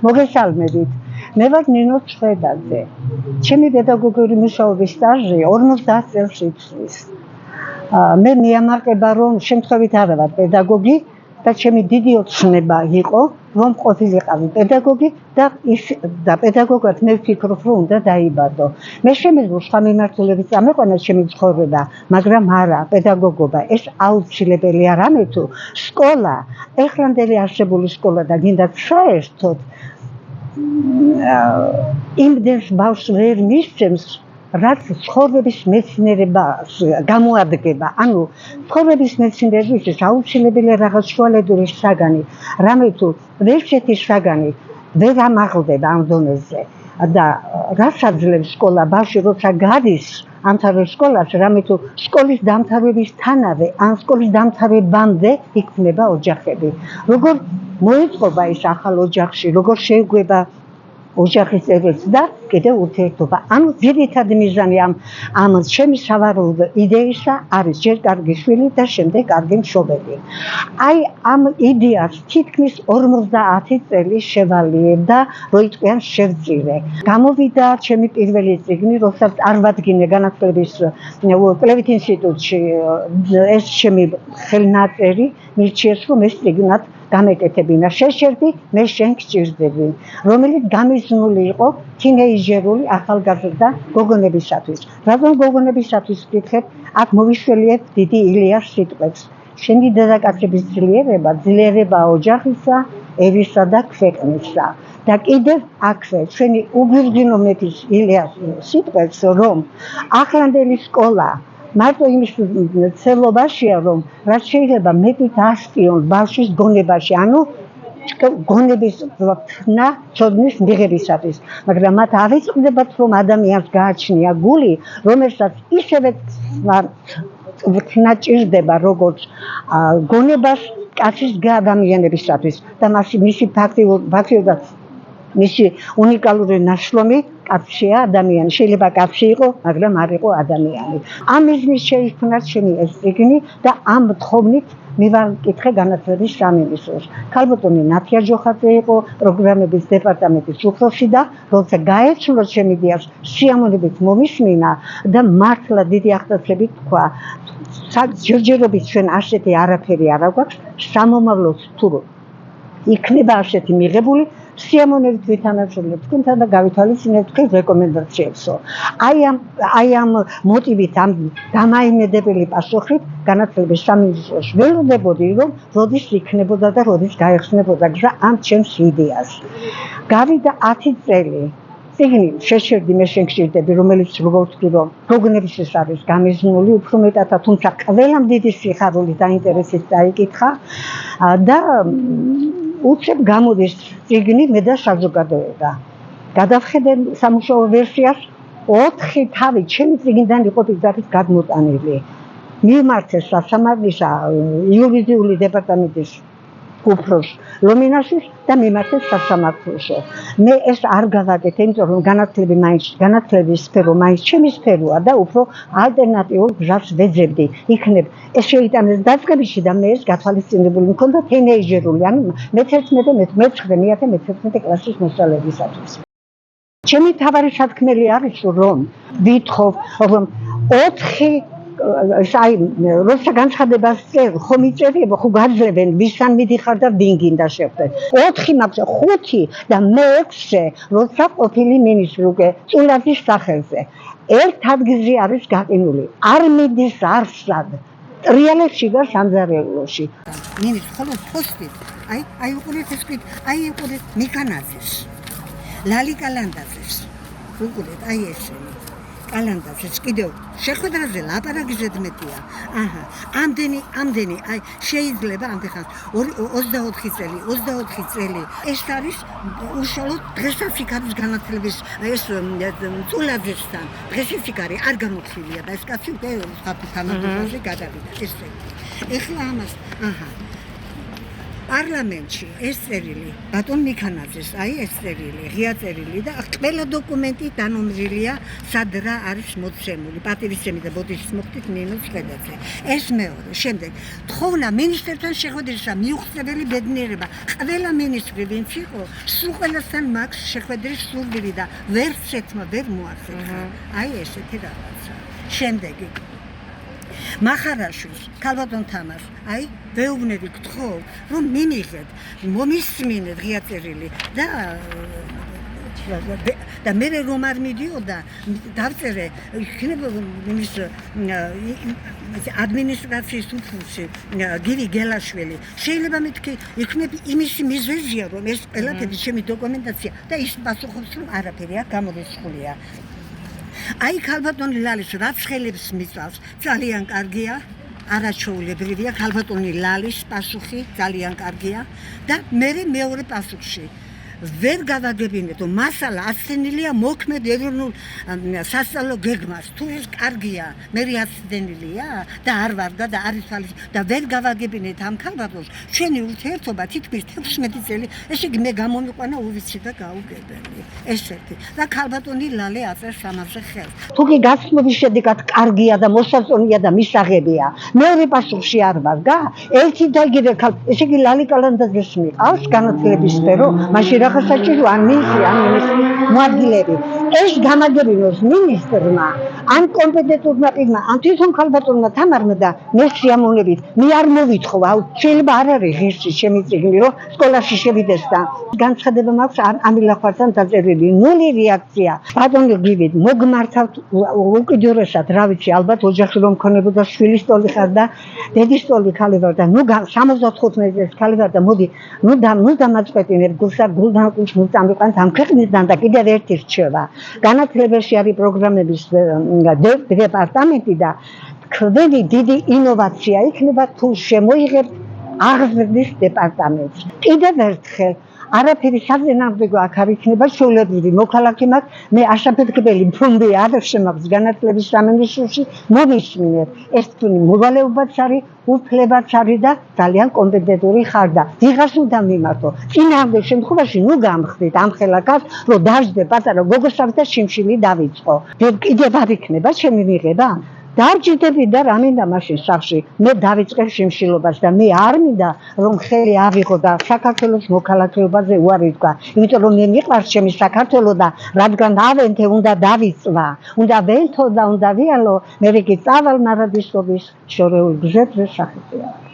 მოგესალმებით. მე ვარ ნინო ჩხედაძე. ჩემი პედაგოგიური მუშაობის სტაჟი 50 წელს იცვლის. მე მიამარყება რომ შემთხვევით არ ვარ პედაგოგი და ჩემი დიდი ოცნება იყო რომ ყოფილიყავი პედაგოგი და პედაგოგად მე ვფიქრობ რომ უნდა დაიბადო. მე შემეძლო სხვა მიმართულებით წამეყვანა ჩემი ცხოვრება, მაგრამ არა, პედაგოგობა ეს აუცილებელი არ ამე თუ სკოლა, ეხლანდელი არსებული სკოლა და გინდათ საერთოდ იმდენს ბავშვს ვერ მისცემს, რაც ცხოვრების მეცნიერებას გამოადგება. ანუ ცხოვრების მეცნიერებისთვის აუცილებელია რაღაც შუალედური საგანი, რამე თუ ვერცერთი საგანი ვერ ამაღლდება ამ დონეზე და რაც აძლევს სკოლა ბავშვი როცა გადის ამთავრებს სკოლას, რამე თუ სკოლის დამთავრებისთანავე ან სკოლის დამთავრებამდე იქნება ოჯახები. როგორ მოეწყობა ეს ახალ ოჯახში, როგორ შეგვება ოჯახის წევრებს და კიდევ ურთიერთობა. ანუ ძირითადი მიზანი ამ ჩემი სავარაუდო idეისა არის ჯერ კარგი შვილი და შემდეგ კარგი მშობელი. აი ამ იდეას თითქმის 50 წელი შევალიებდა, როიტყვიან შევწირე. გამოვიდა ჩემი პირველი წიგნი, როდესაც წარვადგინე განათლების კვლევით ინსტიტუტში ეს ჩემი ხელნაწერი მირჩიეს რომ ეს წიგნად გამეკეთებინა. შეშერდი მე შენ გჭირდები, რომელიც გამიზნული იყო თინეიჯერული ახალგაზრდა გოგონებისათვის. რადგან გოგონებისათვის ვკითხებ, აქ მოვიშველიებ დიდი ილიას სიტყვებს. შენი დედაკაცების ძლიერება ოჯახისა, ერისა და ქვეყნისა. და კიდევ აქვე ჩვენი უგვირგვინო მეფის ილიას სიტყვებს, რომ ახლანდელი სკოლა მარტო იმის ცელობაშია, რომ რაც შეიძლება მეტით ასწიონ ბავშვის გონებაში, ანუ გონების თნა ცოდნის მიღებისათვის. მაგრამ მათ არ იწყდებათ, რომ ადამიანს გააჩნია გული, რომელსაც ისევე თნა ჭირდება, როგორც გონებას კაცის ადამიანებისათვის. და მისი ფაქტიურად მისი უნიკალური ნაშრომი კაცია ადამიანი. შეიძლება კაცი იყო, მაგრამ არ იყო ადამიანი. ამ მიზნით შეიქმნა ჩემი ეს წიგნი და ამ თხოვნით მივაკითხე განათლების სამინისტროს. ქალბატონი ნათია ჯოხაძე იყო პროგრამების დეპარტამენტის უფროსი და როცა გაეცნო ჩემი იდეას, სიამოვნებით მომისმინა და მართლა დიდი აღტაცებით თქვა, ჯერჯერობით ჩვენ ასეთი არაფერი არ აქვს, სამომავლოდ თუ იქნება ასეთი მიღებული, სიამოვნებით ვითანაშრომლებ თქვენთან და გავითვალისწინებთ თქვენ რეკომენდაციებსო. აი ამ მოტივით, ამ დამაიმედებელი პასუხით განათლების სამინისტროს ველოდებოდი, რომ როდის იქნებოდა და როდის გაეხსნებოდა გზა ამ ჩემს იდეას. გავიდა 10 წელი. წიგნი შეშერდი მე შენ გჭირდები, რომელიც როგორ ვთქვი, რომ გოგონებისთვის არის გამიზნული, უფრო მეტად, თუმცა ყველამ დიდი სიხარული და ინტერესით დაიკითხა და უცებ გამოდის წიგნი მე და საზოგადოება. გადავხედე სამუშაო ვერსიას, 4 თავი ჩემი წიგნიდან იყო პირდაპირ გადმოტანილი. მიმართეს სასამართლოსა იურიდიული დეპარტამენტის უფროს ლომინაშის და მიმართეს სასამართლოში. მე ეს არ გავაკეთე, იმიტომ რომ განათლების სფერო მაინც ჩემი სფეროა და უფრო ალტერნატიულ გზას ვეძებდი. იქნებ ეს შეიტანეს დაწყებაში და მე ეს გათვალისწინებული მქონდა თინეიჯერული, ანუ მე-11 კლასის მოსწავლეებისათვის. ჩემი თავარი სათქმელი არის რომ ვითხოვ რომ 4 როცა განცხადებას წერ ხომ იწერიებ, ხო გაძლევენ ვისთან მიდიხარ და ვინ გინდა შევხვდეთ. 4 მაქვს 5 და მე-6 როცა ყოფილი მინისტრი უკვე წულაძის სახელზე. ერთ ადგილზე არის გაყინული. არ მიდის არსად. ტრიალებში და სამზარეულოში. მინისტრი ხოლმე პოსტით. აი უყურეთ ეს კი, აი უყურეთ მიქანაძეს. ლალი კალანდაძეს. უყურეთ აი ესე. კალანდაძეს კიდევ შეხვედრაზე ლაპარაკზე მეტია. ამდენი, აი შეიძლება ამდენ 24 წელი. ეს არის უშუალოდ დღესაც იქ არის განათლების ეს წულაძესთან. დღესაც იქ არის არ გამოხილია და ეს კაცი უკვე თანამდებობაზე გადავიდა. ესე. ეხლა ამას პარლამენტში ეს წერილი ბატონ მიქანაძეს, ეს წერილი, ღია წერილი და ყველა დოკუმენტი დანომრილია, სად რა არის მოცემული, პატივისცემი და ბოდიშის მოხდით ნინოს ხედაძე. ეს მეორე. შემდეგ, თხოვნა მინისტრთან შეხვედრისა მიუღწეველი ბედნიერება. ყველა მინისტრი ვინც იყო, სულ ყველასთან მაქვს შეხვედრის სურვილი და ვერც ერთმა ვერ მოახერხა. ესეთი რაღაცა. შემდეგი მახარაშვილს, ქალბატონ თამარს, ვეუბნები გთხოვ, რომ მიმიღეთ, მომისმინეთ ღია წერილი და მე რომ არ მიდიოდა, დავწერე, იქნება იმის ადმინისტრაციის უფროსი გივი გელაშვილი. შეიძლება მეთქი, იქნება იმისი მიზეზია, რომ ეს ყველაფერი ჩემი დოკუმენტაცია და ის პასუხობს, რომ არაფერი აქ გამორიცხულია. ქალბატონი ლალის რაც ხელებს მიწავს, ძალიან კარგია, არაჩვეულებრივია, ქალბატონი ლალის პასუხი ძალიან კარგია და მეორე პასუხში ვერ გავაგებინეთ, რომ მასალა აცდენილია მოქმედ ეროვნულ სასწავლო გეგმას, თუ ეს კარგია, მე აცდენილია და არ ვარგა და არის თვალის და ვერ გავაგებინეთ ამ ქალბატონს, ჩვენი ურთიერთობა თითქმის 16 წელი, ესე იგი მე გამომიყვანა უვიცი და გაუგებელი. ეს ერთი. და ქალბატონი ლალე აწერს ამაზე ხელს. თუ კი გაცნობის შედეგად კარგია და მოსაწონია და მისაღებია, მეორე პასუხში არ ვარგა, ერთი და იგივე ესე იგი ლალი კალანდაძეს მიყავს განათლების სფერო, მაშინ რა საჭირო ან მინისტრი მოადგილები ეს გამაგებინოს მინისტრმა ან კომპეტენტურმა პირმა ან თვითონ ქალბატონმა თამარმა და მე სიამოვნებით მე არ მოვითხოვ შეიძლება არ არის ღირსი ჩემი წიგნი რომ სკოლაში შევიდეს და განცხადება მაქვს ამილახვართან დაწერილი ნული რეაქცია ბატონო გივით მოგმართავთ უკიდურესად რა ვიცი ალბათ ოჯახში რომ მქონებოდა შვილის სტოლი ხარ და დედის სტოლი ხალი ვარ და ნუ 75 წელს ხალი ვარ და მოდი ნუ დამაწყვეტინებ გულსა გულდანკუშ მოვწამიყანთ ამ ქვეყნიდან და კიდევ ერთი რჩევა განათლებაში არის პროგრამების დეპარტამენტი და თქვენი დიდი ინოვაცია იქნება თუ შემოიღებთ აღზრდის დეპარტამენტს კიდევ ერთხელ არაფერი საზენამდე აქ არ იქნება შეულებრივი მოქალაქე მაქვს მე აშაფეთქებელი ფონდი არ შემაქვს განათლების სამინისტროში მოვისმინეთ ეს თქვენი მოვალეობაც არის უფლებაც არის და ძალიან კომპეტენტური ხარ და ვიღას უნდა მიმართო წინააღმდეგ შემთხვევაში ნუ გამხდით ამ ხელაკას რომ დაждდე პატარა გოგოსავ და შიმშილი დავიწყო კიდევ არ იქნება ჩემი მიღება დარჯდები და რა მინდა მაშინ სახში მე დავიწყებ შიმშილობას და მე არ მინდა რომ ხელი ავიღო და საქართველოს მოქალაქეობაზე უარი ვთქვა იმიტომ რომ მე მიყვარს ჩემი საქართველო და რადგან ავენთე უნდა დავიწვა უნდა ვენთო და უნდა ვიალო მე კი წავალ მარადისობის შორეულ გზებზე სახეთია